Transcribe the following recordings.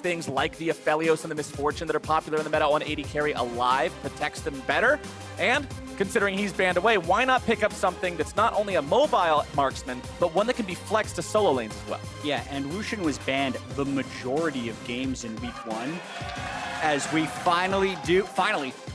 things like the Aphelios and the Misfortune that are popular in the meta on AD carry alive, protects them better. And considering he's banned away, why not pick up something that's not only a mobile marksman, but one that can be flexed to solo lanes as well? Yeah, and Lucian was banned the majority of games in week 1. As we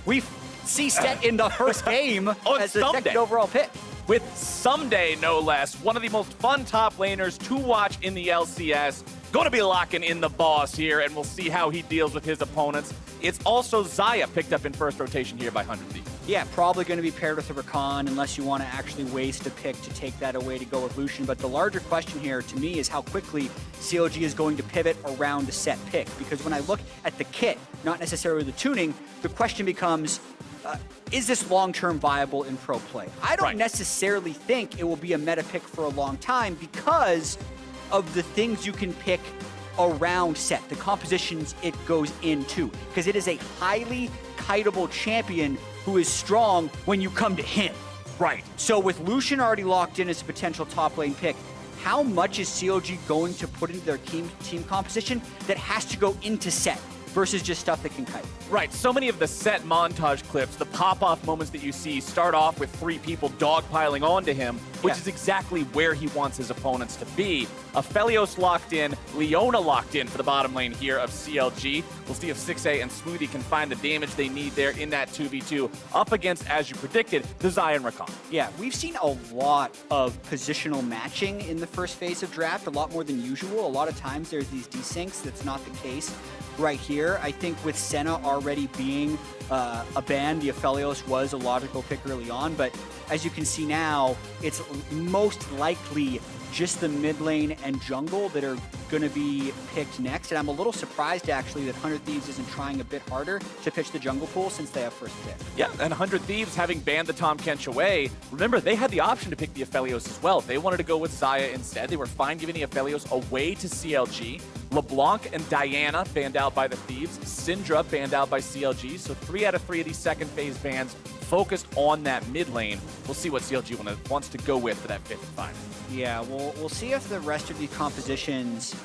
we see Sett in the first game as the second overall pick. With Ssumday, no less, one of the most fun top laners to watch in the LCS. Going to be locking in the boss here, and we'll see how he deals with his opponents. It's also Xayah picked up in first rotation here by 100 Thieves. Yeah, probably going to be paired with a Rek'Sai unless you want to actually waste a pick to take that away to go with Lucian. But the larger question here to me is how quickly CLG is going to pivot around a Sett pick. Because when I look at the kit, not necessarily the tuning, the question becomes, is this long-term viable in pro play? I don't necessarily think it will be a meta pick for a long time because of the things you can pick around Sett, the compositions it goes into, because it is a highly kiteable champion who is strong when you come to him. Right. So with Lucian already locked in as a potential top lane pick, how much is CLG going to put into their team composition that has to go into Sett versus just stuff that can kite? Right, so many of the Sett montage clips, the pop-off moments that you see start off with 3 people dogpiling onto him, which is exactly where he wants his opponents to be. Aphelios locked in, Leona locked in for the bottom lane here of CLG. We'll see if Stixxay and Smoothie can find the damage they need there in that 2v2 up against, as you predicted, the Xayah and Rek'Sai. Yeah, we've seen a lot of positional matching in the first phase of draft, a lot more than usual. A lot of times there's these desyncs. That's not the case right here. I think with Senna already being a ban, the Aphelios was a logical pick early on, but as you can see now, it's most likely just the mid lane and jungle that are going to be picked next. And I'm a little surprised, actually, that 100 Thieves isn't trying a bit harder to pitch the jungle pool since they have first pick. Yeah, and 100 Thieves having banned the Tahm Kench away, remember, they had the option to pick the Aphelios as well. They wanted to go with Xayah instead. They were fine giving the Aphelios away to CLG. LeBlanc and Diana banned out by the Thieves. Syndra banned out by CLG. So 3 out of 3 of these second phase bans focused on that mid lane. We'll see what CLG wants to go with for that 5th and final. Yeah, we'll see if the rest of these compositions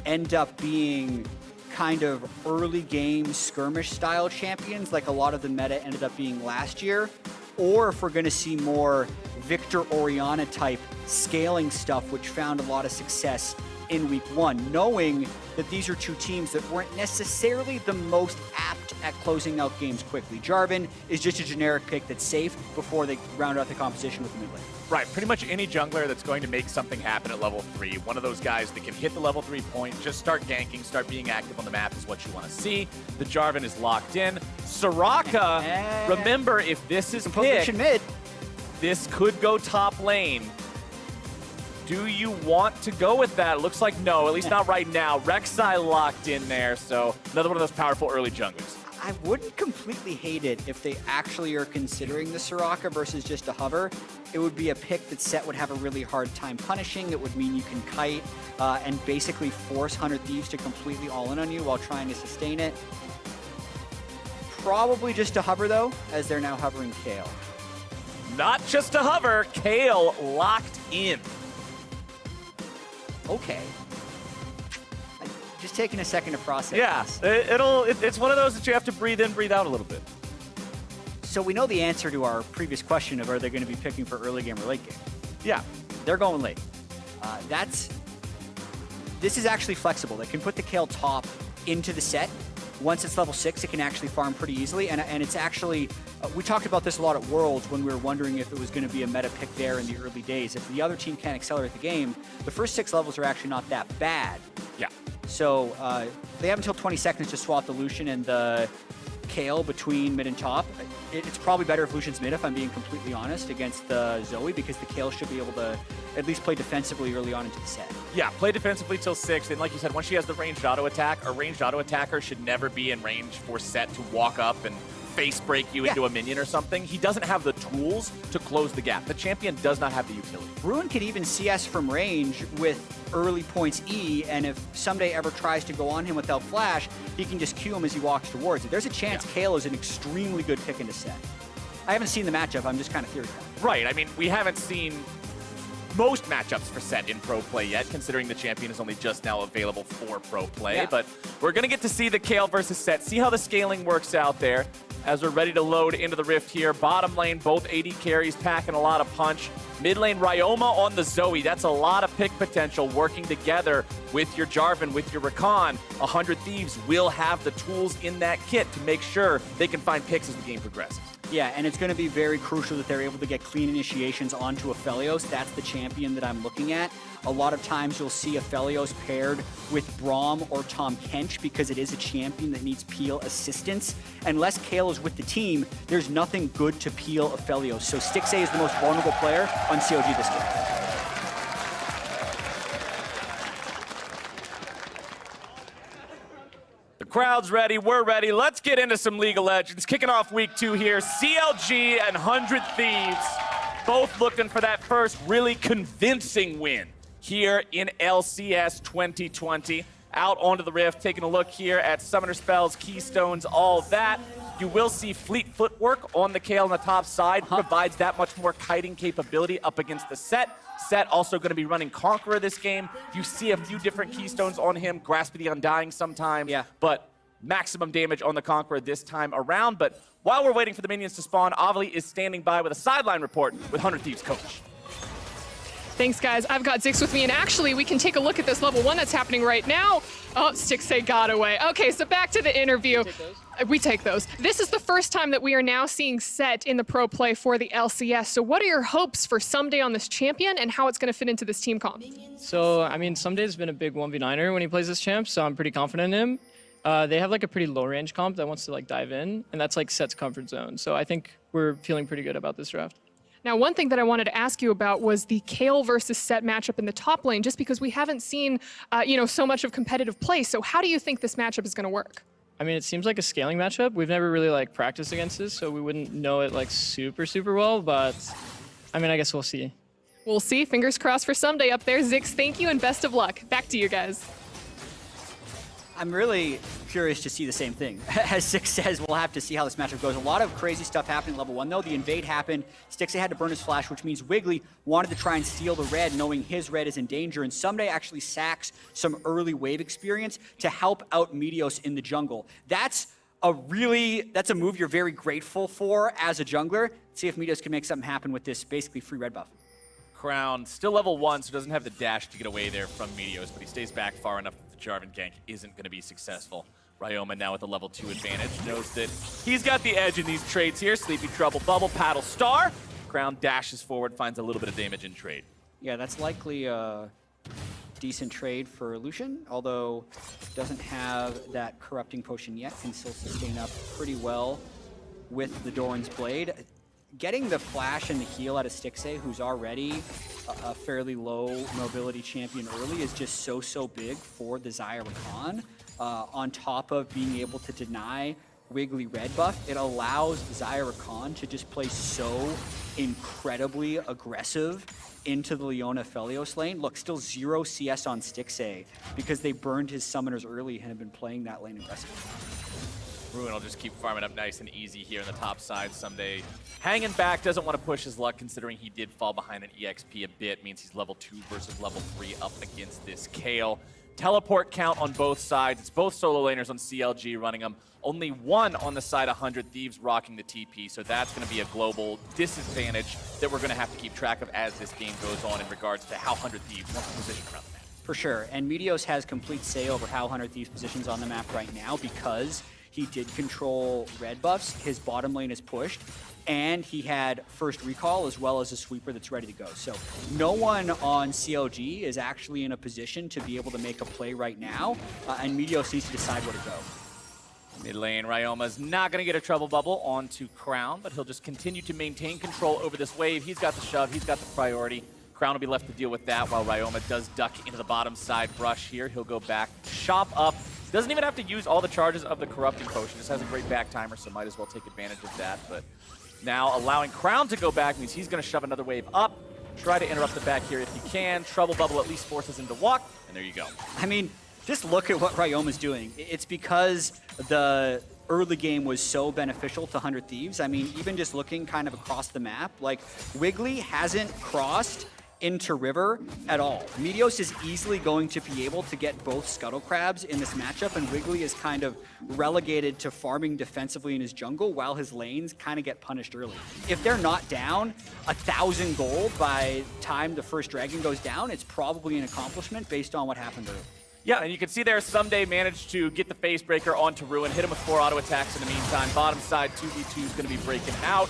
end up being kind of early game skirmish style champions like a lot of the meta ended up being last year, or if we're going to see more Victor Orianna type scaling stuff, which found a lot of success in week 1, knowing that these are 2 teams that weren't necessarily the most apt at closing out games quickly. Jarvan is just a generic pick that's safe before they round out the composition with the mid lane. Right, pretty much any jungler that's going to make something happen at level 3, one of those guys that can hit the level 3 point, just start ganking, start being active on the map is what you want to see. The Jarvan is locked in. Soraka, remember, if this is picked, mid, this could go top lane. Do you want to go with that? It looks like no, at least not right now. Rek'Sai locked in there, so another one of those powerful early junglers. I wouldn't completely hate it if they actually are considering the Soraka versus just a hover. It would be a pick that Sett would have a really hard time punishing. It would mean you can kite and basically force 100 Thieves to completely all in on you while trying to sustain it. Probably just a hover though, as they're now hovering Kayle. Not just a hover, Kayle locked in. Okay. Just taking a second to process. Yeah, it's one of those that you have to breathe in, breathe out a little bit. So we know the answer to our previous question of are they going to be picking for early game or late game? Yeah. They're going late. This is actually flexible. They can put the Kayle top into the Sett. Once it's level 6, it can actually farm pretty easily. And it's actually, we talked about this a lot at Worlds when we were wondering if it was going to be a meta pick there in the early days. If the other team can't accelerate the game, the first 6 levels are actually not that bad. Yeah. So they have until 20 seconds to swap the Lucian and the Kayle between mid and top. It's probably better if Lucian's mid, if I'm being completely honest, against the Zoe, because the Kayle should be able to at least play defensively early on into the set. Yeah, play defensively till 6. And like you said, once she has the ranged auto attack, a ranged auto attacker should never be in range for Sett to walk up and face break you into a minion or something. He doesn't have the tools to close the gap. The champion does not have the utility. Ruin can even CS from range with early points E, and if Ssumday ever tries to go on him without flash, he can just Q him as he walks towards it. There's a chance Kayle is an extremely good pick into Sett. I haven't seen the matchup, I'm just kind of theorizing. Right, I mean, we haven't seen most matchups for Sett in pro play yet, considering the champion is only just now available for pro play. Yeah. But we're going to get to see the Kayle versus Sett, see how the scaling works out there as we're ready to load into the Rift here. Bottom lane, both AD carries packing a lot of punch. Mid lane, Ryoma on the Zoe. That's a lot of pick potential working together with your Jarvan, with your Rek'Sai. 100 Thieves will have the tools in that kit to make sure they can find picks as the game progresses. Yeah, and it's going to be very crucial that they're able to get clean initiations onto Aphelios. That's the champion that I'm looking at. A lot of times you'll see Aphelios paired with Braum or Tahm Kench because it is a champion that needs peel assistance. Unless Kayle is with the team, there's nothing good to peel Aphelios. So Stixxay is the most vulnerable player on CLG this game. Crowd's ready, we're ready. Let's get into some League of Legends. Kicking off week 2 here, CLG and 100 Thieves, both looking for that first really convincing win here in LCS 2020. Out onto the Rift, taking a look here at summoner spells, keystones, all that. You will see fleet footwork on the Kayle on the top side, provides that much more kiting capability up against the Sett. Sett also going to be running Conqueror this game. You see a few different keystones on him, Grasp of the Undying sometimes, but maximum damage on the Conqueror this time around. But while we're waiting for the minions to spawn, Aphelios is standing by with a sideline report with 100 Thieves coach. Thanks, guys. I've got Zix with me, and actually, we can take a look at this level 1 that's happening right now. Oh, Stixxay got away. Okay, so back to the interview. We take those. This is the first time that we are now seeing Sett in the pro play for the LCS. So what are your hopes for Ssumday on this champion and how it's going to fit into this team comp? So, I mean, Ssumday's been a big 1v9er when he plays this champ, so I'm pretty confident in him. They have like a pretty low range comp that wants to like dive in, and that's like Sett's comfort zone. So I think we're feeling pretty good about this draft. Now, one thing that I wanted to ask you about was the Kayle versus Sett matchup in the top lane, just because we haven't seen, so much of competitive play. So how do you think this matchup is going to work? I mean, it seems like a scaling matchup. We've never really like practiced against this, so we wouldn't know it like super well, but I mean, I guess we'll see. We'll see. Fingers crossed for Ssumday up there. Zix, thank you and best of luck. Back to you guys. I'm really curious to see the same thing. As Zix says, we'll have to see how this matchup goes. A lot of crazy stuff happening level 1, though. The invade happened. Stixxay had to burn his flash, which means Wiggily wanted to try and steal the red, knowing his red is in danger. And Ssumday actually sacks some early wave experience to help out Meteos in the jungle. That's a move you're very grateful for as a jungler. Let's see if Meteos can make something happen with this basically free red buff. Crown, still level 1, so doesn't have the dash to get away there from Meteos, but he stays back far enough that the Jarvan gank isn't going to be successful. Ryoma now with a level 2 advantage, knows that he's got the edge in these trades here. Sleepy Trouble Bubble, Paddle Star. Crown dashes forward, finds a little bit of damage in trade. Yeah, that's likely a decent trade for Lucian, although doesn't have that corrupting potion yet, can still sustain up pretty well with the Doran's Blade. Getting the flash and the heal out of Stixxay, who's already a fairly low mobility champion early, is just so big for the Xayah Rakan. On top of being able to deny Wiggily red buff, it allows Xayah Rakan to just play so incredibly aggressive into the Leona Aphelios lane. Look, still 0 CS on Stixxay because they burned his summoners early and have been playing that lane aggressively. Ruin will just keep farming up nice and easy here on the top side. Ssumday hanging back, doesn't want to push his luck considering he did fall behind an EXP a bit. Means he's level 2 versus level 3 up against this Kayle. Teleport count on both sides. It's both solo laners on CLG running them. Only one on the side 100 Thieves rocking the TP, so that's going to be a global disadvantage that we're going to have to keep track of as this game goes on in regards to how 100 Thieves wants to position around the map. For sure, and Meteos has complete say over how 100 Thieves positions on the map right now because he did control red buffs, his bottom lane is pushed, and he had first recall as well as a sweeper that's ready to go. So no one on CLG is actually in a position to be able to make a play right now, and Meteos needs to decide where to go. Mid lane, Ryoma's not going to get a trouble bubble onto Crown, but he'll just continue to maintain control over this wave. He's got the shove, he's got the priority. Crown will be left to deal with that while Ryoma does duck into the bottom side brush here. He'll go back, chop up. Doesn't even have to use all the charges of the corrupting potion. Just has a great back timer, so might as well take advantage of that. But now allowing Crown to go back means he's going to shove another wave up. Try to interrupt the back here if he can. Trouble bubble at least forces him to walk, and there you go. I mean, just look at what Ryoma's doing. It's because the early game was so beneficial to 100 Thieves. I mean, even just looking kind of across the map, like Wiggily hasn't crossed into River at all. Meteos is easily going to be able to get both Scuttle Crabs in this matchup, and Wiggily is kind of relegated to farming defensively in his jungle while his lanes kind of get punished early. If they're not down 1,000 gold by time the first dragon goes down, it's probably an accomplishment based on what happened early. Yeah, and you can see there Ssumday managed to get the face breaker onto Ruin, hit him with 4 auto attacks in the meantime. Bottom side 2v2 is going to be breaking out.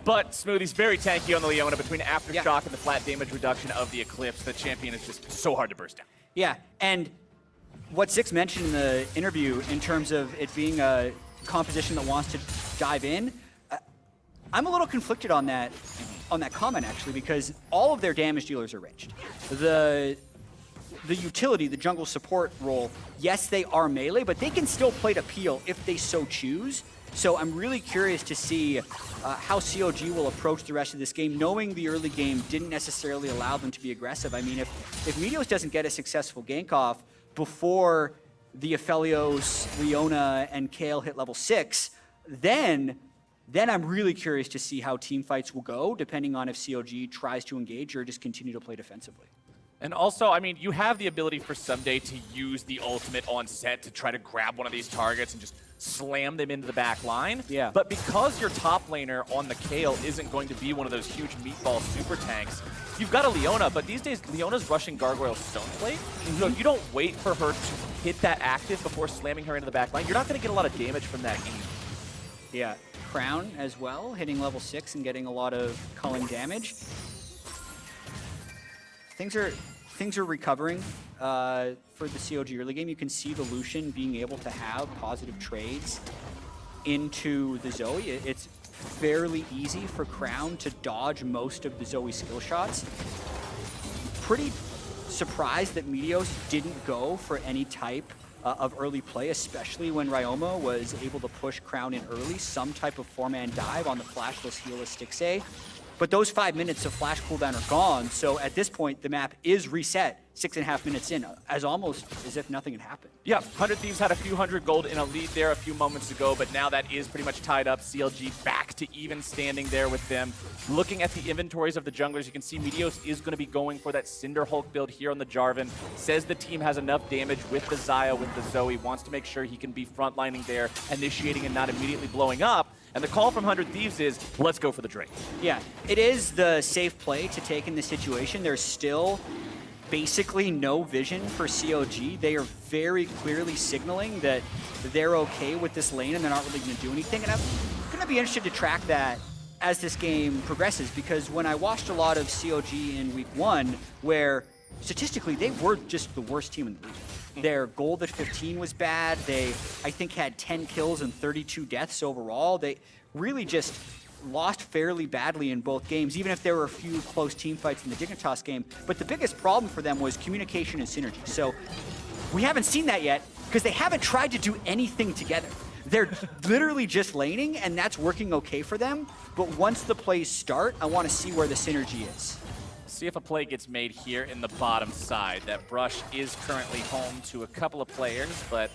But Smoothie's very tanky on the Leona between Aftershock and the flat damage reduction of the Eclipse. The champion is just so hard to burst down. Yeah, and what Stixxay mentioned in the interview in terms of it being a composition that wants to dive in, I'm a little conflicted on that comment actually, because all of their damage dealers are ranged. The utility, the jungle support role, yes, they are melee, but they can still play to peel if they so choose. So I'm really curious to see how CLG will approach the rest of this game, knowing the early game didn't necessarily allow them to be aggressive. I mean, if Meteos doesn't get a successful gank off before the Aphelios, Leona, and Kayle hit level 6, then I'm really curious to see how team fights will go, depending on if CLG tries to engage or just continue to play defensively. And also, I mean, you have the ability for Ssumday to use the ultimate on Sett to try to grab one of these targets and just slam them into the back line. Yeah. But because your top laner on the Kayle isn't going to be one of those huge meatball super tanks, you've got a Leona, but these days Leona's rushing Gargoyle Stone Plate. So if you don't wait for her to hit that active before slamming her into the back line, you're not going to get a lot of damage from that either. Yeah, Crown as well, hitting level 6 and getting a lot of culling damage. Things are recovering for the CLG early game. You can see the Lucian being able to have positive trades into the Zoe. It's fairly easy for Crown to dodge most of the Zoe skill shots. Pretty surprised that Meteos didn't go for any type of early play, especially when Ryoma was able to push Crown in early, some type of 4-man dive on the flashless healless Stixxay. But those 5 minutes of flash cooldown are gone, so at this point, the map is reset 6.5 minutes in, almost as if nothing had happened. Yeah, 100 Thieves had a few hundred gold in a lead there a few moments ago, but now that is pretty much tied up. CLG back to even standing there with them. Looking at the inventories of the junglers, you can see Meteos is going to be going for that Cinder Hulk build here on the Jarvan. Says the team has enough damage with the Xayah, with the Zoe, wants to make sure he can be frontlining there, initiating and not immediately blowing up. And the call from 100 Thieves is, let's go for the Drake. Yeah, it is the safe play to take in this situation. There's still basically no vision for CLG. They are very clearly signaling that they're okay with this lane and they're not really going to do anything. And I'm going to be interested to track that as this game progresses, because when I watched a lot of CLG in week 1, where statistically they were just the worst team in the league. Their gold at 15 was bad. They, I think, had 10 kills and 32 deaths overall. They really just lost fairly badly in both games, even if there were a few close team fights in the Dignitas game. But the biggest problem for them was communication and synergy. So we haven't seen that yet because they haven't tried to do anything together. They're literally just laning, and that's working okay for them. But once the plays start, I want to see where the synergy is. See if a play gets made here in the bottom side. That brush is currently home to a couple of players, but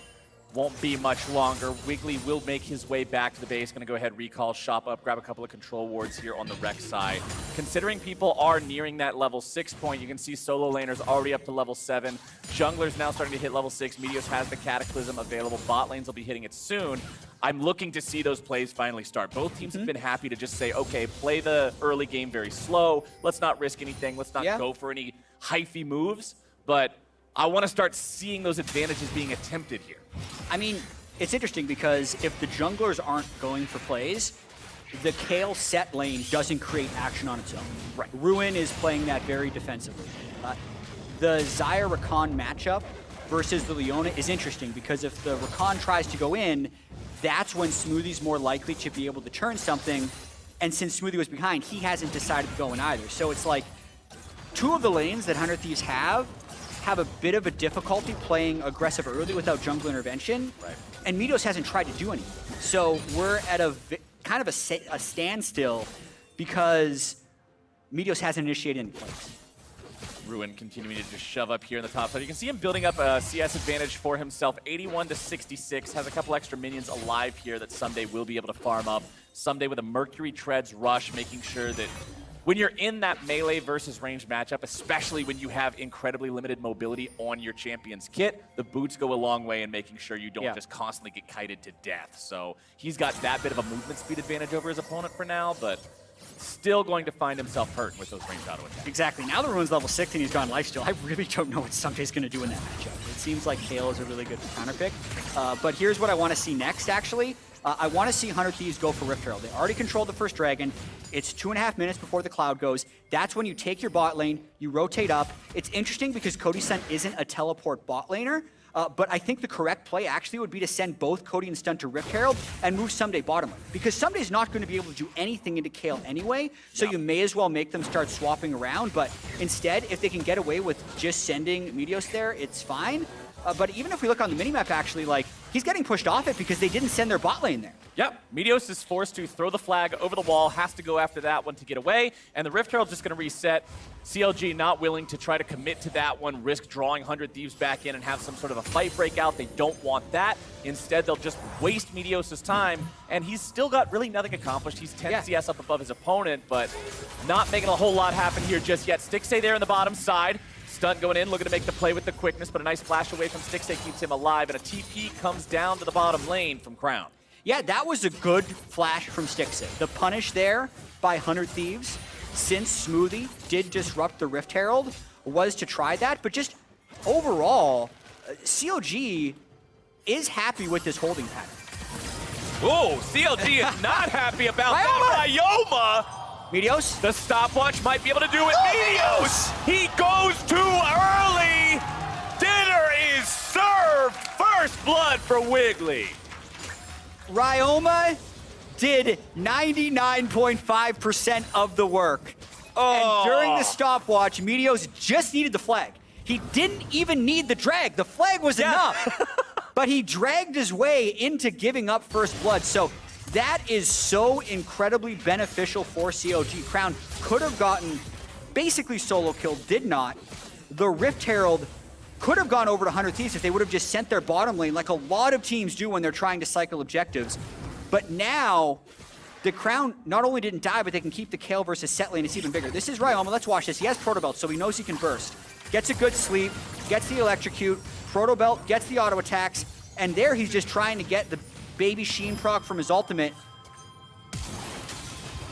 won't be much longer. Wiggily will make his way back to the base. Going to go ahead, recall, shop up, grab a couple of control wards here on the Rek'Sai. Considering people are nearing that level 6 point, you can see solo laners already up to level 7. Junglers now starting to hit level 6. Meteos has the Cataclysm available. Bot lanes will be hitting it soon. I'm looking to see those plays finally start. Both teams have been happy to just say, okay, play the early game very slow. Let's not risk anything. Let's not go for any hyphy moves. But I want to start seeing those advantages being attempted here. I mean, it's interesting because if the junglers aren't going for plays, the Kayle Sett lane doesn't create action on its own. Right. Ruin is playing that very defensively. The Xayah Rakan matchup versus the Leona is interesting because if the Rakan tries to go in, that's when Smoothie's more likely to be able to turn something. And since Smoothie was behind, he hasn't decided to go in either. So it's like two of the lanes that 100 Thieves have a bit of a difficulty playing aggressive early without jungle intervention. Right. And Meteos hasn't tried to do anything. So we're at a kind of a standstill because Meteos hasn't initiated any plays. Ruin continuing to just shove up here in the top side. You can see him building up a CS advantage for himself. 81 to 66. Has a couple extra minions alive here that Ssumday will be able to farm up. Ssumday with a Mercury Treads rush, making sure that when you're in that melee versus range matchup, especially when you have incredibly limited mobility on your champion's kit, the boots go a long way in making sure you don't just constantly get kited to death. So he's got that bit of a movement speed advantage over his opponent for now, but still going to find himself hurt with those ranged auto attacks. Exactly. Now that Ruin's level 6 and he's gone lifesteal, I really don't know what Ssumday's going to do in that matchup. It seems like Kayle is a really good counter pick. But here's what I want to see next, actually. I want to see 100 Thieves go for Rift Herald. They already controlled the first dragon. It's 2.5 minutes before the cloud goes. That's when you take your bot lane, you rotate up. It's interesting because Cody Sun isn't a teleport bot laner, but I think the correct play actually would be to send both Cody and Stunt to Rift Herald and move Ssumday bottom lane. Because Ssumday's not going to be able to do anything into Kayle anyway, so you may as well make them start swapping around. But instead, if they can get away with just sending Meteos there, it's fine. But even if we look on the minimap, actually, like, he's getting pushed off it because they didn't send their bot lane there. Yep, Meteos is forced to throw the flag over the wall, has to go after that one to get away, and the Rift Herald's just going to reset. CLG not willing to try to commit to that one, risk drawing 100 Thieves back in and have some sort of a fight break out. They don't want that. Instead, they'll just waste Meteos' time, and he's still got really nothing accomplished. He's 10 CS up above his opponent, but not making a whole lot happen here just yet. Stixxay there on the bottom side. Stunt going in, looking to make the play with the quickness, but a nice flash away from Stixxay keeps him alive, and a TP comes down to the bottom lane from Crown. Yeah, that was a good flash from Stixxay. The punish there by 100 Thieves, since Smoothie did disrupt the Rift Herald, was to try that, but just overall, CLG is happy with this holding pattern. Oh, CLG is not happy about that. Ryoma! Meteos? The stopwatch might be able to do it. Meteos! He goes too early! Dinner is served! First blood for Wiggily. Ryoma did 99.5% of the work. And during the stopwatch, Meteos just needed the flag. He didn't even need the drag. The flag was enough. But he dragged his way into giving up first blood. So that is so incredibly beneficial for CLG. Crown could have gotten basically solo kill, did not. The Rift Herald could have gone over to 100 Thieves if they would have just sent their bottom lane like a lot of teams do when they're trying to cycle objectives. But now, the Crown not only didn't die, but they can keep the Kayle versus Sett lane. It's even bigger. This is Ryoma. Let's watch this. He has Proto Belt, so he knows he can burst. Gets a good sleep, gets the electrocute, Proto Belt, gets the auto attacks, and there he's just trying to get the Baby Sheen proc from his ultimate.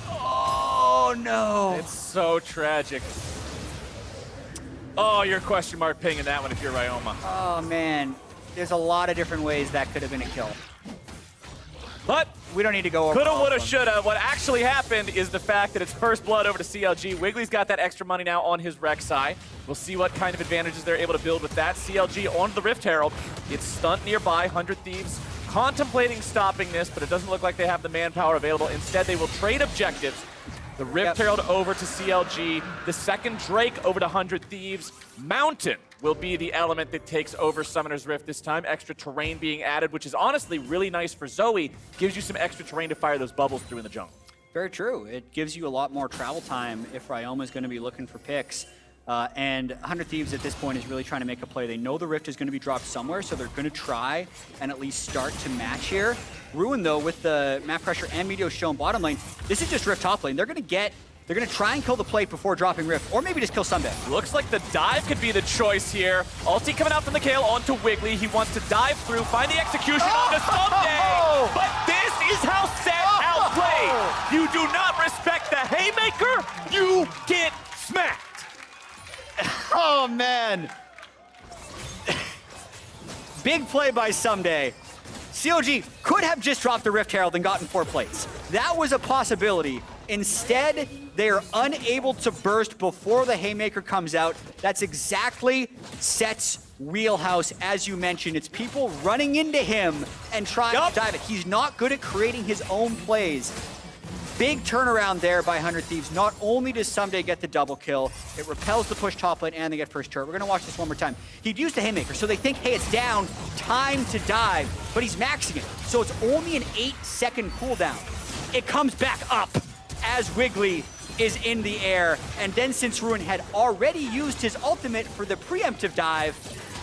Oh, no. It's so tragic. Oh, you're question mark pinging that one if you're Ryoma. Oh, man. There's a lot of different ways that could have been a kill. But we don't need to go over coulda, woulda, shoulda. What actually happened is the fact that it's first blood over to CLG. Wiggly's got that extra money now on his Rek'Sai. We'll see what kind of advantages they're able to build with that. CLG onto the Rift Herald. It's Stunt nearby, 100 Thieves contemplating stopping this, but it doesn't look like they have the manpower available. Instead, they will trade objectives. The Rift Herald over to CLG. The second Drake over to 100 Thieves. Mountain will be the element that takes over Summoner's Rift this time. Extra terrain being added, which is honestly really nice for Zoe. Gives you some extra terrain to fire those bubbles through in the jungle. Very true. It gives you a lot more travel time if Ryoma is going to be looking for picks. And 100 Thieves at this point is really trying to make a play. They know the Rift is going to be dropped somewhere, so they're going to try and at least start to match here. Ruin, though, with the map pressure and Meteos shown bottom lane, this is just Rift top lane. They're going to try and kill the plate before dropping Rift, or maybe just kill Ssumday. Looks like the dive could be the choice here. Ulti coming out from the Kayle onto Wiggily. He wants to dive through, find the execution onto Ssumday. But this is how Sett outplayed. You do not respect the haymaker, you get smacked. Oh, man. Big play by Ssumday. CLG could have just dropped the Rift Herald and gotten 4 plates. That was a possibility. Instead, they are unable to burst before the haymaker comes out. That's exactly Sett's wheelhouse, as you mentioned. It's people running into him and trying to dive it. He's not good at creating his own plays. Big turnaround there by 100 Thieves. Not only does Ssumday get the double kill, it repels the push top lane and they get first turret. We're going to watch this one more time. He'd used the haymaker, so they think, hey, it's down, time to dive, but he's maxing it. So it's only an 8-second cooldown. It comes back up as Wiggily is in the air. And then since Ruin had already used his ultimate for the preemptive dive,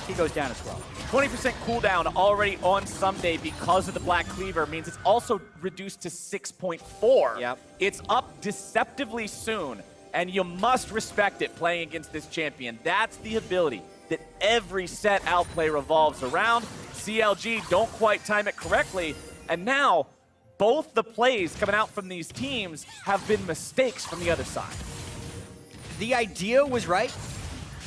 he goes down as well. 20% cooldown already on Ssumday because of the Black Cleaver means it's also reduced to 6.4. Yep. It's up deceptively soon. and you must respect it playing against this champion. That's the ability that every Sett outplay revolves around. CLG don't quite time it correctly, and now both the plays coming out from these teams have been mistakes from the other side. The idea was right.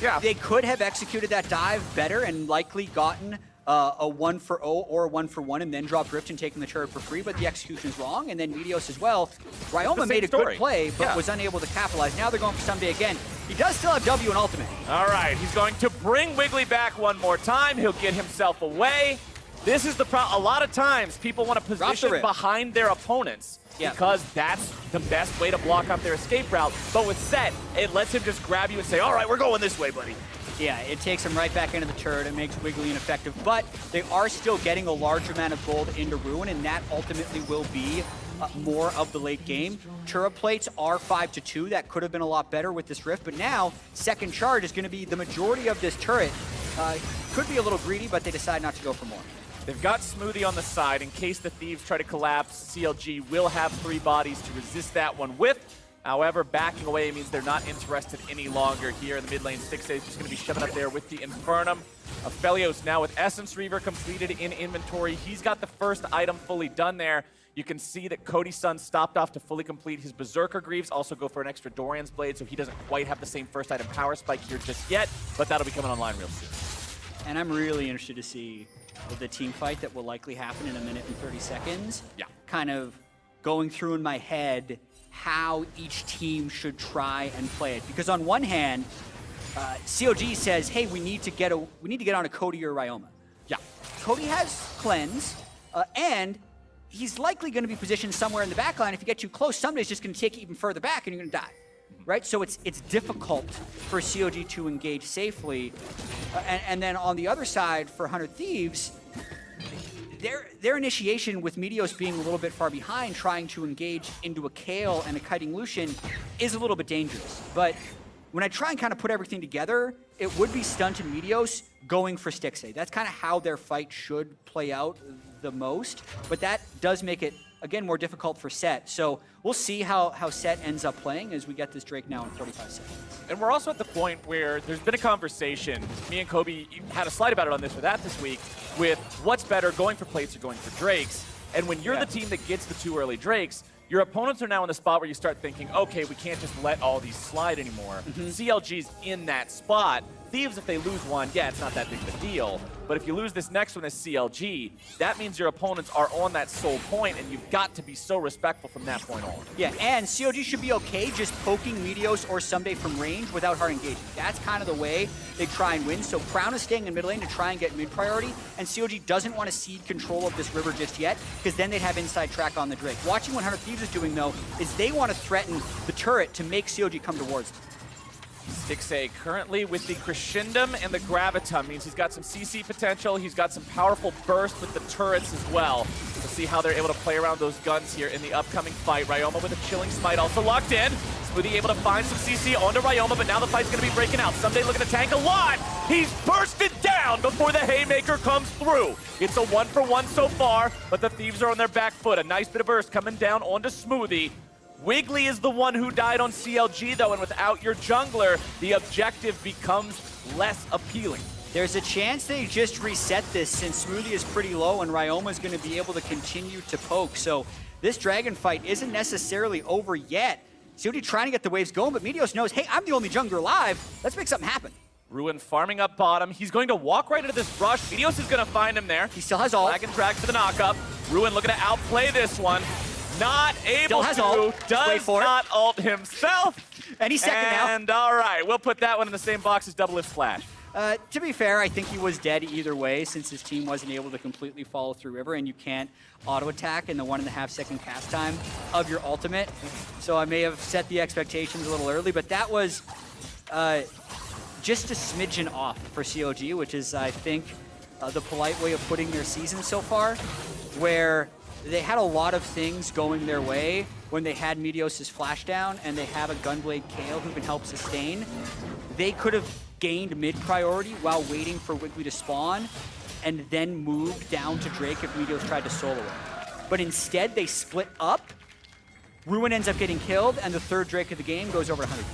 Yeah. They could have executed that dive better and likely gotten a 1-for-0 or a 1-for-1 and then dropped Rift and taken the turret for free, but the execution's wrong. And then Meteos as well. Ryoma made a good play, but was unable to capitalize. Now they're going for Ssumday again. He does still have W and ultimate. All right, he's going to bring Wiggily back one more time. He'll get himself away. This is the problem. A lot of times, people want to position behind their opponents because that's the best way to block up their escape route. But with Sett, it lets him just grab you and say, all right, we're going this way, buddy. Yeah, it takes him right back into the turret. It makes Wiggily ineffective. But they are still getting a large amount of gold into Ruin, and that ultimately will be more of the late game. Turret plates are 5-2. That could have been a lot better with this Rift. But now, second charge is going to be the majority of this turret. Could be a little greedy, but they decide not to go for more. They've got Smoothie on the side. In case the Thieves try to collapse, CLG will have 3 bodies to resist that one with. However, backing away means they're not interested any longer here in the mid lane. Stixxay is just going to be shoving up there with the Infernum. Aphelios now with Essence Reaver completed in inventory. He's got the first item fully done there. You can see that Cody Sun stopped off to fully complete his Berserker Greaves, also go for an extra Dorian's Blade, so he doesn't quite have the same first item power spike here just yet, but that'll be coming online real soon. And I'm really interested to see the team fight that will likely happen in 1 minute and 30 seconds. Yeah. Kind of going through in my head how each team should try and play it. Because on one hand, CLG says, hey, we need to get on a Cody or Ryoma. Yeah. Cody has cleanse, and he's likely going to be positioned somewhere in the backline. If you get too close, Ssumday's just going to take you even further back and you're going to die. Right? So it's difficult for CLG to engage safely. And then on the other side, for 100 Thieves, their initiation with Meteos being a little bit far behind, trying to engage into a Kayle and a kiting Lucian is a little bit dangerous. But when I try and kind of put everything together, it would be Stunt and Meteos going for Stixxay. That's kind of how their fight should play out the most. But that does make it, again, more difficult for Sett. So we'll see how Sett ends up playing as we get this Drake now in 45 seconds. And we're also at the point where there's been a conversation. Me and Kobe had a slide about it on this or that this week with what's better, going for plates or going for Drakes. And when you're the team that gets the 2 early Drakes, your opponents are now in the spot where you start thinking, okay, we can't just let all these slide anymore. CLG's in that spot. Thieves, if they lose one, yeah, it's not that big of a deal. But if you lose this next one as CLG, that means your opponents are on that sole point, and you've got to be so respectful from that point on. Yeah, and CLG should be okay just poking Meteos or Ssumday from range without hard engaging. That's kind of the way they try and win. So Crown is staying in mid lane to try and get mid priority, and CLG doesn't want to cede control of this river just yet, because then they'd have inside track on the Drake. Watching what 100 Thieves is doing, though, is they want to threaten the turret to make CLG come towards them. Stixxay currently with the Crescendum and the Gravitum means he's got some CC potential. He's got some powerful burst with the turrets as well. We'll see how they're able to play around those guns here in the upcoming fight. Ryoma with a Chilling Smite also locked in. Smoothie able to find some CC onto Ryoma, but now the fight's going to be breaking out. Ssumday looking to tank a lot. He's bursted down before the Haymaker comes through. It's a 1-for-1 so far, but the Thieves are on their back foot. A nice bit of burst coming down onto Smoothie. Wiggily is the one who died on CLG, though, and without your jungler, the objective becomes less appealing. There's a chance they just reset this since Smoothie is pretty low and Ryoma is going to be able to continue to poke. So this dragon fight isn't necessarily over yet. CLG trying to get the waves going, but Meteos knows, hey, I'm the only jungler alive. Let's make something happen. Ruin farming up bottom. He's going to walk right into this rush. Meteos is going to find him there. He still has ult. Flag and drag for the knockup. Ruin looking to outplay this one. Not able to, does not ult himself. And he's second now. And all right, we'll put that one in the same box as Double Lift Flash. To be fair, I think he was dead either way since his team wasn't able to completely follow through River, and you can't auto-attack in the 1.5 second cast time of your ultimate. So I may have set the expectations a little early, but that was just a smidgen off for CLG, which is, I think, the polite way of putting their season so far, where they had a lot of things going their way when they had Meteos' flash down and they have a Gunblade Kayle who can help sustain. They could have gained mid priority while waiting for Wiggily to spawn and then moved down to Drake if Meteos tried to solo it. But instead they split up Ruin ends up getting killed, and the third Drake of the game goes over 100.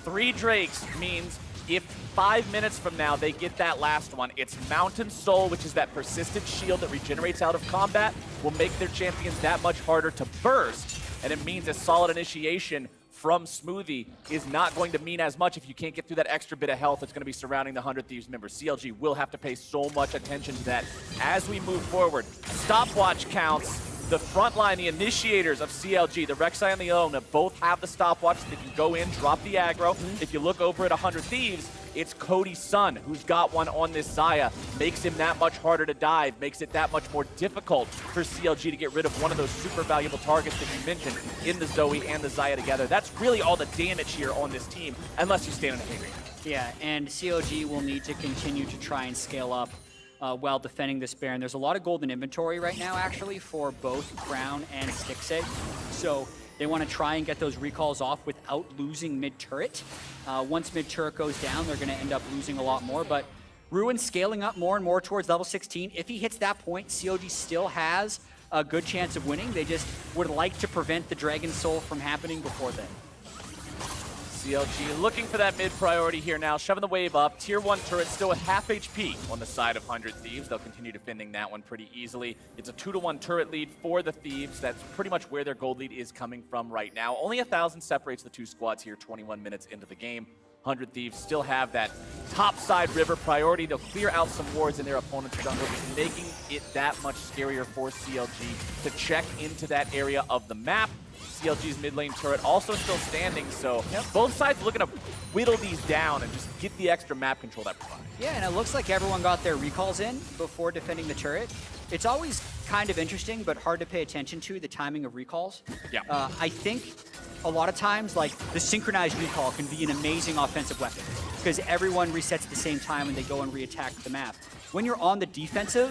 3 Drakes means if 5 minutes from now they get that last one, it's Mountain Soul, which is that persistent shield that regenerates out of combat, will make their champions that much harder to burst. And it means a solid initiation from Smoothie is not going to mean as much if you can't get through that extra bit of health that's going to be surrounding the 100 Thieves members. CLG will have to pay so much attention to that as we move forward. Stopwatch counts. The front line, the initiators of CLG, the Rek'Sai and the Leona, both have the stopwatch. They can go in, drop the aggro. If you look over at 100 Thieves, it's Cody Sun who's got one on this Xayah. Makes him that much harder to dive, makes it that much more difficult for CLG to get rid of one of those super valuable targets that you mentioned in the Zoe and the Xayah together. That's really all the damage here on this team, unless you stand in the haymaker. Yeah, and CLG will need to continue to try and scale up while defending this Baron. There's a lot of golden inventory right now, actually, for both Crown and Stixxay. So they want to try and get those recalls off without losing mid-turret. Once mid-turret goes down, they're going to end up losing a lot more. But Ruin scaling up more and more towards level 16. If he hits that point, CLG still has a good chance of winning. They just would like to prevent the Dragon Soul from happening before then. CLG looking for that mid priority here now, shoving the wave up. Tier 1 turret still at half HP on the side of 100 Thieves. They'll continue defending that one pretty easily. It's a 2-to-1 turret lead for the Thieves. That's pretty much where their gold lead is coming from right now. Only 1,000 separates the two squads here 21 minutes into the game. 100 Thieves still have that top side river priority. They'll clear out some wards in their opponent's jungle, just making it that much scarier for CLG to check into that area of the map. CLG's mid lane turret also still standing, so both sides looking to whittle these down and just get the extra map control that provides. Yeah, and it looks like everyone got their recalls in before defending the turret. It's always kind of interesting, but hard to pay attention to, the timing of recalls. Yeah. I think a lot of times, like, the synchronized recall can be an amazing offensive weapon because everyone resets at the same time when they go and re-attack the map. When you're on the defensive,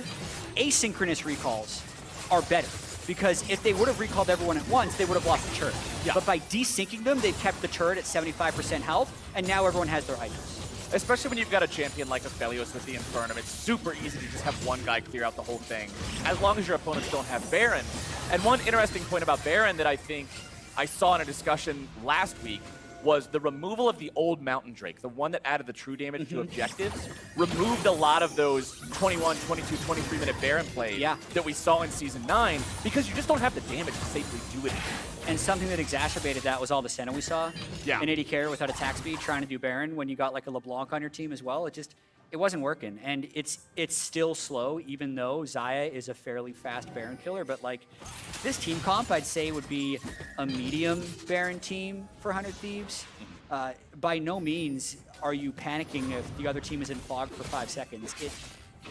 asynchronous recalls are better, because if they would have recalled everyone at once, they would have lost the turret. Yeah. But by desyncing them, they've kept the turret at 75% health, and now everyone has their items. Especially when you've got a champion like Aphelios with the Infernum, it's super easy to just have one guy clear out the whole thing, as long as your opponents don't have Baron. And one interesting point about Baron that I think I saw in a discussion last week was the removal of the old Mountain Drake, the one that added the true damage to objectives, removed a lot of those 21, 22, 23-minute Baron plays that we saw in Season 9, because you just don't have the damage to safely do it. And something that exacerbated that was all the Senna we saw. Yeah. An AD carry without attack speed trying to do Baron when you got like a LeBlanc on your team as well. It wasn't working. And it's still slow, even though Xayah is a fairly fast Baron killer. But like, this team comp, I'd say, would be a medium Baron team for 100 Thieves. By no means are you panicking if the other team is in fog for 5 seconds. It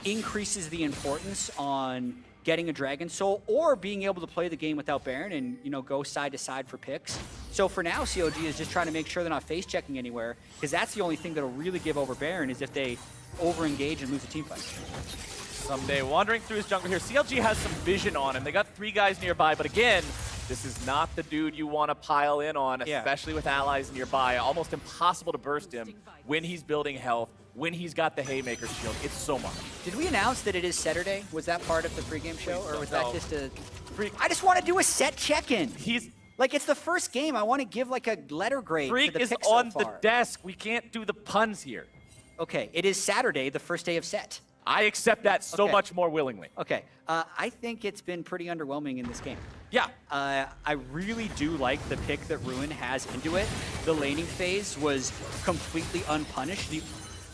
increases the importance on getting a Dragon Soul or being able to play the game without Baron and, you know, go side to side for picks. So for now, CLG is just trying to make sure they're not face checking anywhere, because that's the only thing that'll really give over Baron is if they over-engage and lose a team fight. Ssumday wandering through his jungle here. CLG has some vision on him. They got 3 guys nearby, but again, this is not the dude you want to pile in on, especially with allies nearby. Almost impossible to burst him when he's building health, when he's got the Haymaker shield. It's so much. Did we announce that it is Saturday? Was that part of the pregame show, or was that just a... I just want to do a Sett check-in. Like, it's the first game. I want to give, like, a letter grade Freak for the is pick on so the far. desk. We can't do the puns here. Okay, it is Saturday, the first day of Sett. I accept that so much more willingly. Okay, I think it's been pretty underwhelming in this game. Yeah. I really do like the pick that Ruin has into it. The laning phase was completely unpunished.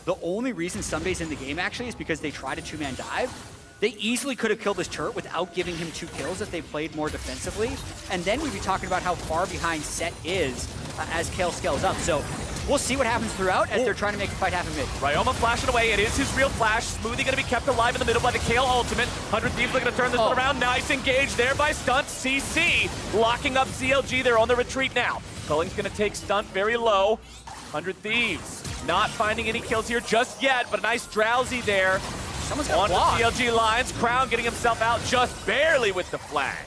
The only reason Ssumday's in the game, actually, is because they tried a 2-man dive. They easily could have killed this turret without giving him 2 kills if they played more defensively. And then we'd be talking about how far behind Sett is as Kayle scales up. So we'll see what happens throughout as they're trying to make the fight happen mid. Ryoma flashing away. It is his real flash. Smoothie going to be kept alive in the middle by the Kayle ultimate. 100 Thieves looking to turn this one around. Nice engage there by Stunt. CC locking up CLG. They're on the retreat now. Culling's going to take Stunt very low. 100 Thieves not finding any kills here just yet, but a nice drowsy there. Someone's got on the CLG lines. Crown getting himself out just barely with the flash.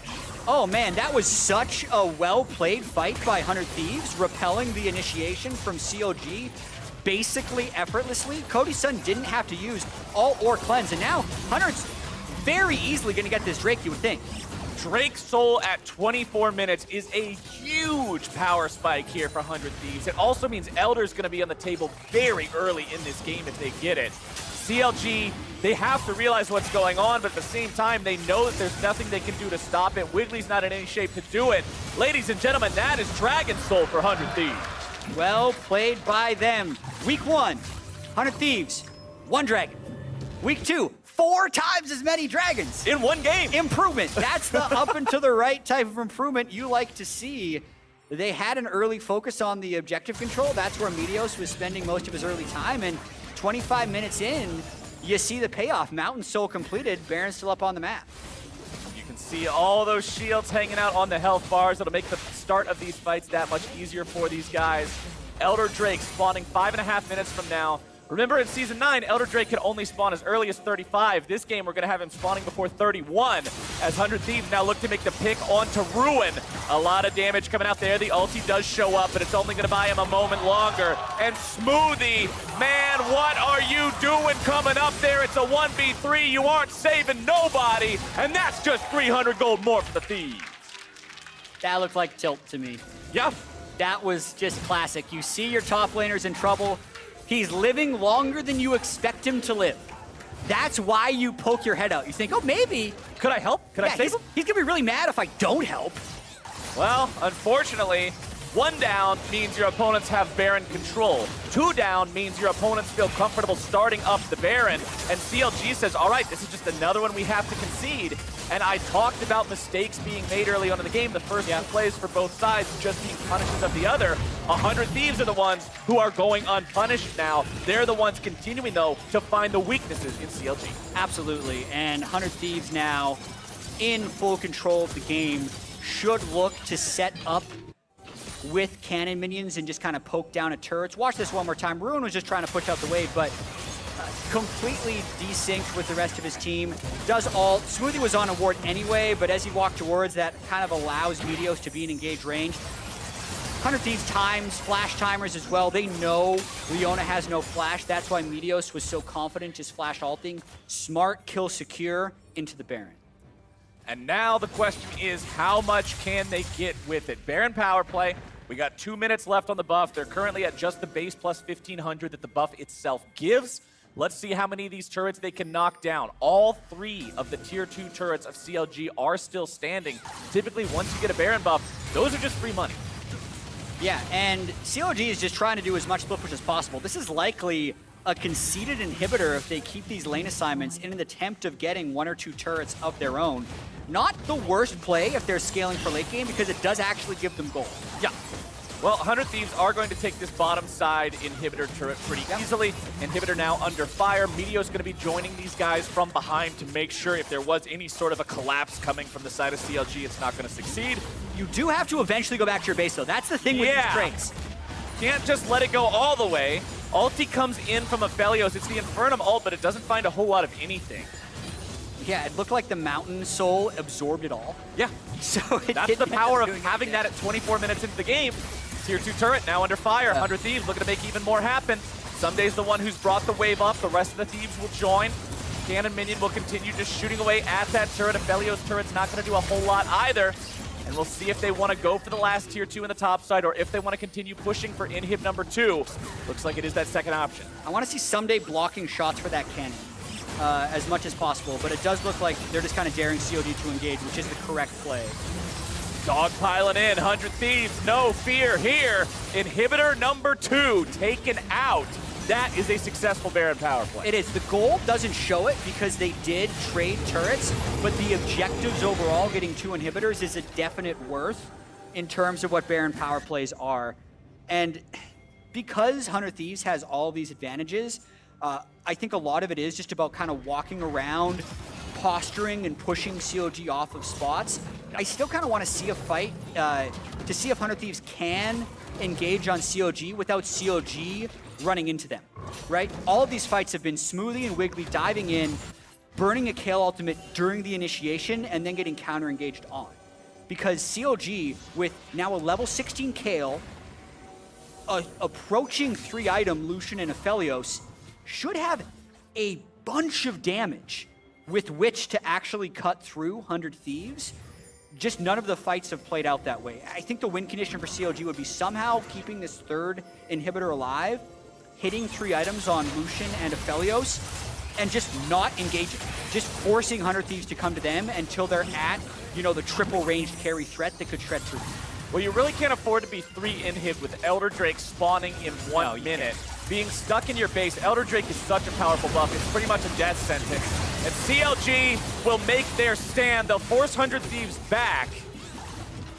Oh man, that was such a well-played fight by 100 Thieves, repelling the initiation from CLG basically effortlessly. Cody Sun didn't have to use all or cleanse, and now 100's very easily going to get this Drake, you would think. Drake's Soul at 24 minutes is a huge power spike here for 100 Thieves. It also means Elder's going to be on the table very early in this game if they get it. CLG, they have to realize what's going on, but at the same time, they know that there's nothing they can do to stop it. Wigglily's not in any shape to do it. Ladies and gentlemen, that is Dragon Soul for 100 Thieves. Well played by them. Week 1, 100 Thieves, 1 dragon. Week 2, 4 times as many dragons. In one game. Improvement. That's the up and to the right type of improvement you like to see. They had an early focus on the objective control. That's where Meteos was spending most of his early time. And 25 minutes in, you see the payoff. Mountain Soul completed. Baron's still up on the map. You can see all those shields hanging out on the health bars. It'll make the start of these fights that much easier for these guys. Elder Drake spawning 5.5 minutes from now. Remember, in Season 9, Elder Drake could only spawn as early as 35. This game, we're going to have him spawning before 31, as 100 Thieves now look to make the pick onto Ruin. A lot of damage coming out there. The ulti does show up, but it's only going to buy him a moment longer. And Smoothie, man, what are you doing coming up there? It's a 1v3. You aren't saving nobody, and that's just 300 gold more for the Thieves. That looked like tilt to me. Yep. That was just classic. You see your top laner's in trouble. He's living longer than you expect him to live. That's why you poke your head out. You think, oh, maybe. Could I help? Could I save him? He's gonna be really mad if I don't help. Well, unfortunately, 1 down means your opponents have Baron control. 2 down means your opponents feel comfortable starting up the Baron. And CLG says, all right, this is just another one we have to concede. And I talked about mistakes being made early on in the game. The first 2 plays for both sides just being punishes of the other. 100 Thieves are the ones who are going unpunished now. They're the ones continuing, though, to find the weaknesses in CLG. Absolutely. And 100 Thieves now in full control of the game should look to set up with cannon minions and just kind of poke down at turrets. Watch this one more time. Ruin was just trying to push out the wave, but completely desynced with the rest of his team. Does ult. Smoothie was on a ward anyway, but as he walked towards, that kind of allows Meteos to be in engaged range. 100 Thieves times, flash timers as well. They know Leona has no flash. That's why Meteos was so confident just flash ulting. Smart, kill secure into the Baron. And now the question is, how much can they get with it? Baron power play. We got 2 minutes left on the buff. They're currently at just the base plus 1,500 that the buff itself gives. Let's see how many of these turrets they can knock down. All 3 of the tier 2 turrets of CLG are still standing. Typically, once you get a Baron buff, those are just free money. Yeah, and CLG is just trying to do as much split push as possible. This is likely a conceded inhibitor if they keep these lane assignments in an attempt of getting 1 or 2 turrets of their own. Not the worst play if they're scaling for late game, because it does actually give them gold. Yeah. Well, 100 Thieves are going to take this bottom side inhibitor turret pretty easily. Inhibitor now under fire. Meteos going to be joining these guys from behind to make sure if there was any sort of a collapse coming from the side of CLG, it's not going to succeed. You do have to eventually go back to your base, though. That's the thing with these trades. Can't just let it go all the way. Ulti comes in from Aphelios. It's the Infernum ult, but it doesn't find a whole lot of anything. Yeah, it looked like the Mountain Soul absorbed it all. Yeah. So that's the power of having that at 24 minutes into the game. Tier 2 turret now under fire. 100 Thieves looking to make even more happen. Ssumday's the one who's brought the wave up. The rest of the Thieves will join. Cannon Minion will continue just shooting away at that turret. Aphelios turret's not going to do a whole lot either. And we'll see if they want to go for the last tier 2 in the top side or if they want to continue pushing for inhib number 2. Looks like it is that second option. I want to see Ssumday blocking shots for that cannon as much as possible, but it does look like they're just kind of daring COD to engage, which is the correct play. Dog piling in, 100 Thieves, no fear here. Inhibitor number 2 taken out. That is a successful Baron power play. It is. The goal doesn't show it because they did trade turrets, but the objectives overall, getting 2 inhibitors, is a definite worth in terms of what Baron power plays are. And because 100 Thieves has all these advantages, I think a lot of it is just about kind of walking around, posturing and pushing CLG off of spots. I still kind of want to see a fight to see if 100 Thieves can engage on CLG without CLG running into them, right? All of these fights have been Smoothie and Wiggily diving in, burning a Kayle ultimate during the initiation, and then getting counter-engaged on. Because CLG, with now a level 16 Kayle, approaching 3-item Lucian and Aphelios, should have a bunch of damage with which to actually cut through 100 Thieves. just none of the fights have played out that way. I think the win condition for CLG would be somehow keeping this third inhibitor alive, hitting 3 items on Lucian and Aphelios, and just not engaging. Just forcing 100 Thieves to come to them until they're at, you know, the triple ranged carry threat that could shred through. Well, you really can't afford to be 3 inhib with Elder Drake spawning in 1 minute. Being stuck in your base, Elder Drake is such a powerful buff, it's pretty much a death sentence. And CLG will make their stand. They'll force 100 Thieves back.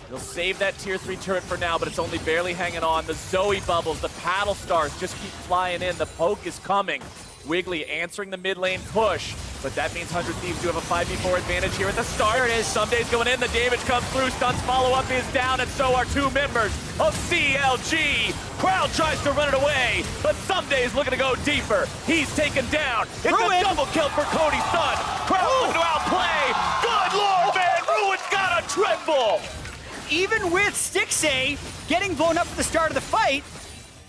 They'll save that tier 3 turret for now, but it's only barely hanging on. The Zoe bubbles, the paddle stars just keep flying in. The poke is coming. Wiggily answering the mid lane push, but that means 100 Thieves do have a 5v4 advantage here at the start. There it is. Ssumday's going in, the damage comes through, Stunt's follow-up is down, and so are 2 members of CLG. Crowd tries to run it away, but Ssumday's looking to go deeper. He's taken down. It's a double kill for Cody Sun. Crowd looking to outplay. Good lord, man, Ruin's got a triple. Even with Stixxay getting blown up at the start of the fight,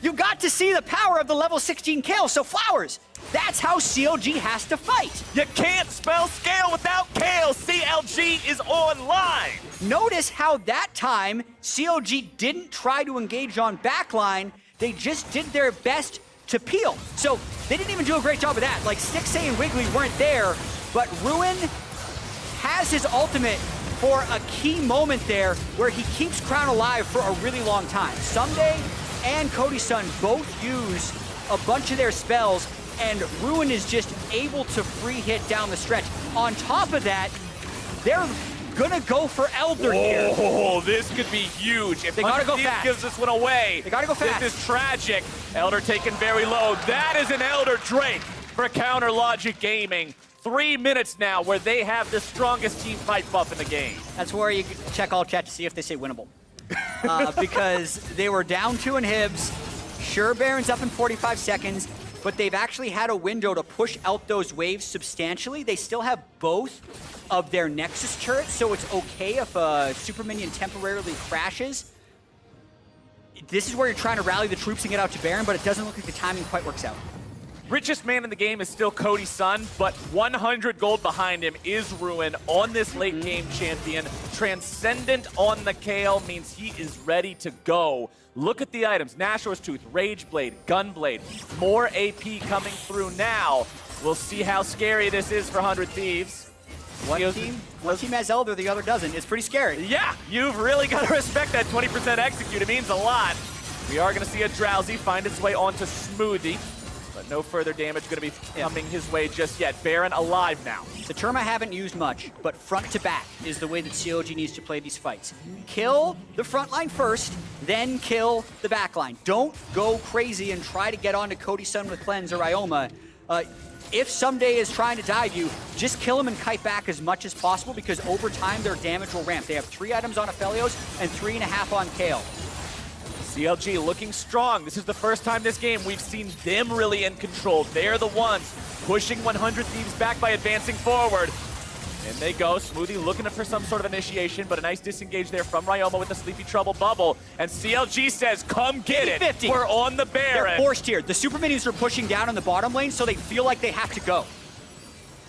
you got to see the power of the level 16 Kayle, so flowers. That's how CLG has to fight. You can't spell scale without Kayle. CLG is online. Notice how that time CLG didn't try to engage on backline. They just did their best to peel. So they didn't even do a great job of that. Like Stixxay and Wiggily weren't there, but Ruin has his ultimate for a key moment there where he keeps Crown alive for a really long time. Ssumday and Cody Sun both use a bunch of their spells, and Ruin is just able to free hit down the stretch. On top of that, they're gonna go for Elder here. Oh, this could be huge. If they gotta go fast. Gives this one away. They gotta go fast. This is tragic. Elder taken very low. That is an Elder Drake for counter Logic Gaming. 3 minutes now where they have the strongest team fight buff in the game. That's where you check all chat to see if they say winnable. Because they were down 2 inhibs. Sure, Baron's up in 45 seconds, but they've actually had a window to push out those waves substantially. They still have both of their Nexus turrets, so it's okay if a super minion temporarily crashes. This is where you're trying to rally the troops and get out to Baron, but it doesn't look like the timing quite works out. Richest man in the game is still Cody Sun, but 100 gold behind him is Ruin on this late game champion. Transcendent on the Kayle means he is ready to go. Look at the items. Nashor's Tooth, Rage Blade, Gunblade. More AP coming through now. We'll see how scary this is for 100 Thieves. One team has Elder, the other doesn't. It's pretty scary. Yeah, you've really got to respect that 20% execute. It means a lot. We are going to see a Drowsy find its way onto Smoothie. But no further damage going to be coming his way just yet. Baron alive now. The term I haven't used much, but front to back is the way that CLG needs to play these fights. Kill the front line first, then kill the back line. Don't go crazy and try to get onto Cody Sun with Cleanse or Ryoma. If Ssumday is trying to dive you, just kill him and kite back as much as possible, because over time their damage will ramp. They have 3 items on Aphelios and 3.5 on Kayle. CLG looking strong. This is the first time this game we've seen them really in control. They're the ones pushing 100 Thieves back by advancing forward. And they go. Smoothie looking for some sort of initiation, but a nice disengage there from Ryoma with the Sleepy Trouble bubble. And CLG says, come get it. 50. We're on the Baron. They're forced here. The super minions are pushing down in the bottom lane, so they feel like they have to go.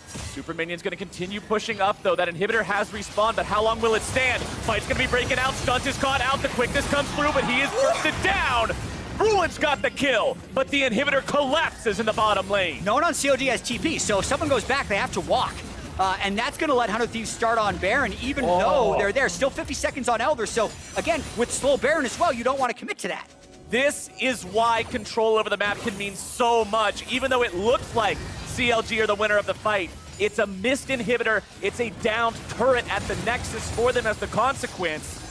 Super Minion's going to continue pushing up, though. That inhibitor has respawned, but how long will it stand? Fight's going to be breaking out. Stunt is caught out. The quickness comes through, but he is bursted down. Ruin's got the kill, but the inhibitor collapses in the bottom lane. No one on CLG has TP, so if someone goes back, they have to walk. And that's going to let 100 Thieves start on Baron, even though they're there. Still 50 seconds on Elder, so again, with slow Baron as well, you don't want to commit to that. This is why control over the map can mean so much. Even though it looks like CLG are the winner of the fight, it's a missed inhibitor. It's a downed turret at the Nexus for them as the consequence.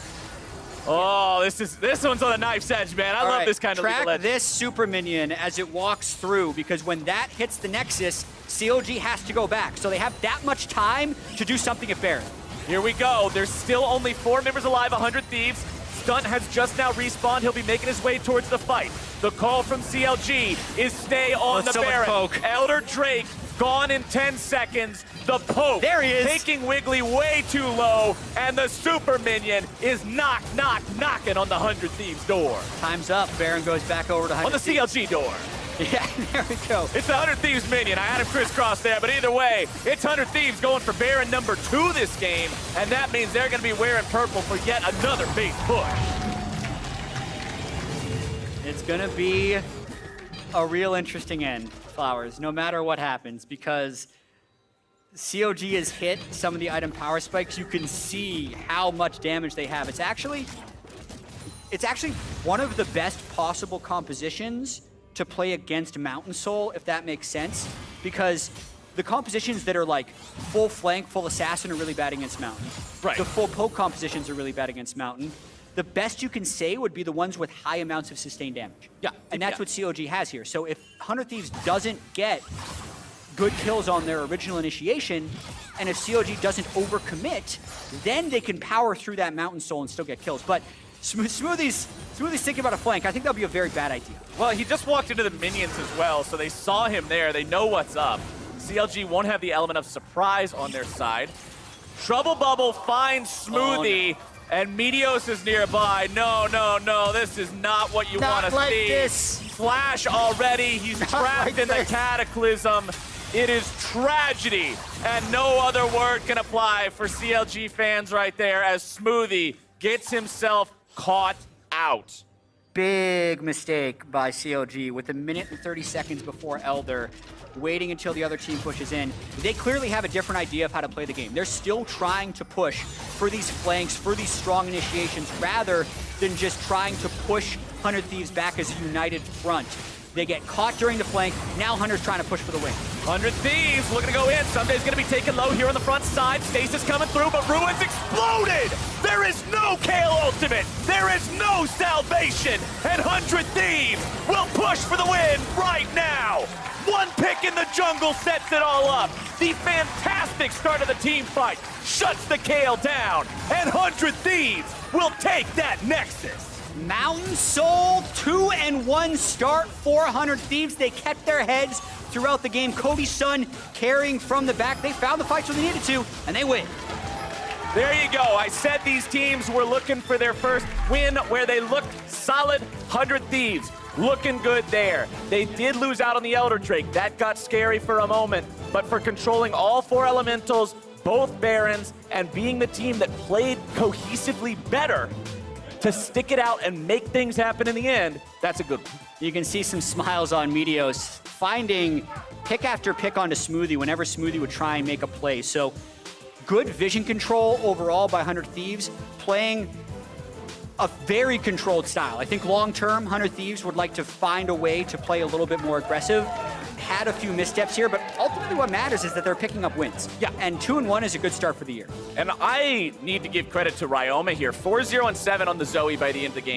Oh, this one's on a knife's edge, man. I love this kind of legal edge. Track this super minion as it walks through, because when that hits the Nexus, CLG has to go back. So they have that much time to do something at Baron. Here we go. There's still only 4 members alive, 100 Thieves. Stunt has just now respawned. He'll be making his way towards the fight. The call from CLG is stay on the Baron. Elder Drake gone in 10 seconds. The poke. There he is. Taking Wiggily way too low. And the super minion is knocking on the 100 Thieves door. Time's up. Baron goes back over to 100 On the CLG door. Yeah, there we go. It's the 100 Thieves minion. I had him crisscross there, but either way, it's 100 Thieves going for Baron number 2 this game, and that means they're going to be wearing purple for yet another base push. It's going to be a real interesting end, Flowers, no matter what happens, because CLG has hit some of the item power spikes. You can see how much damage they have. It's actually one of the best possible compositions to play against Mountain Soul, if that makes sense, because the compositions that are like full flank, full assassin are really bad against Mountain. Right. The full poke compositions are really bad against Mountain. The best you can say would be the ones with high amounts of sustained damage. Yeah. And that's what CLG has here. So if 100 Thieves doesn't get good kills on their original initiation, and if CLG doesn't overcommit, then they can power through that Mountain Soul and still get kills. But Smoothie's thinking about a flank. I think that'll be a very bad idea. Well, he just walked into the minions as well, so they saw him there. They know what's up. CLG won't have the element of surprise on their side. Trouble Bubble finds Smoothie, and Meteos is nearby. No, no, no, this is not what you want to like see. this. Flash already. He's trapped like in the this. Cataclysm. It is tragedy, and no other word can apply for CLG fans right there as Smoothie gets himself caught out. Big mistake by CLG with a minute and 30 seconds before Elder, waiting until the other team pushes in. They clearly have a different idea of how to play the game. They're still trying to push for these flanks, for these strong initiations, rather than just trying to push 100 Thieves back as a united front. They get caught during the flank. Now Hunter's trying to push for the win. 100 Thieves looking to go in. Ssumday's going to be taken low here on the front side. Stasis coming through, but Ruin's exploded. There is no Kayle ultimate. There is no salvation. And 100 Thieves will push for the win right now. One pick in the jungle sets it all up. The fantastic start of the team fight shuts the Kayle down. And 100 Thieves will take that Nexus. Mountain Soul, 2-1 start for 100 Thieves. They kept their heads throughout the game. Cody Sun carrying from the back. They found the fights when they needed to, and they win. There you go. I said these teams were looking for their first win where they looked solid. 100 Thieves looking good there. They did lose out on the Elder Drake. That got scary for a moment, but for controlling all 4 elementals, both Barons, and being the team that played cohesively better, to stick it out and make things happen in the end, that's a good one. You can see some smiles on Meteos, finding pick after pick onto Smoothie whenever Smoothie would try and make a play. So good vision control overall by 100 Thieves, playing a very controlled style. I think long-term, 100 Thieves would like to find a way to play a little bit more aggressive. Had a few missteps here, but ultimately what matters is that they're picking up wins. Yeah. And 2-1 is a good start for the year. And I need to give credit to Ryoma here. 4-0-7 on the Zoe by the end of the game.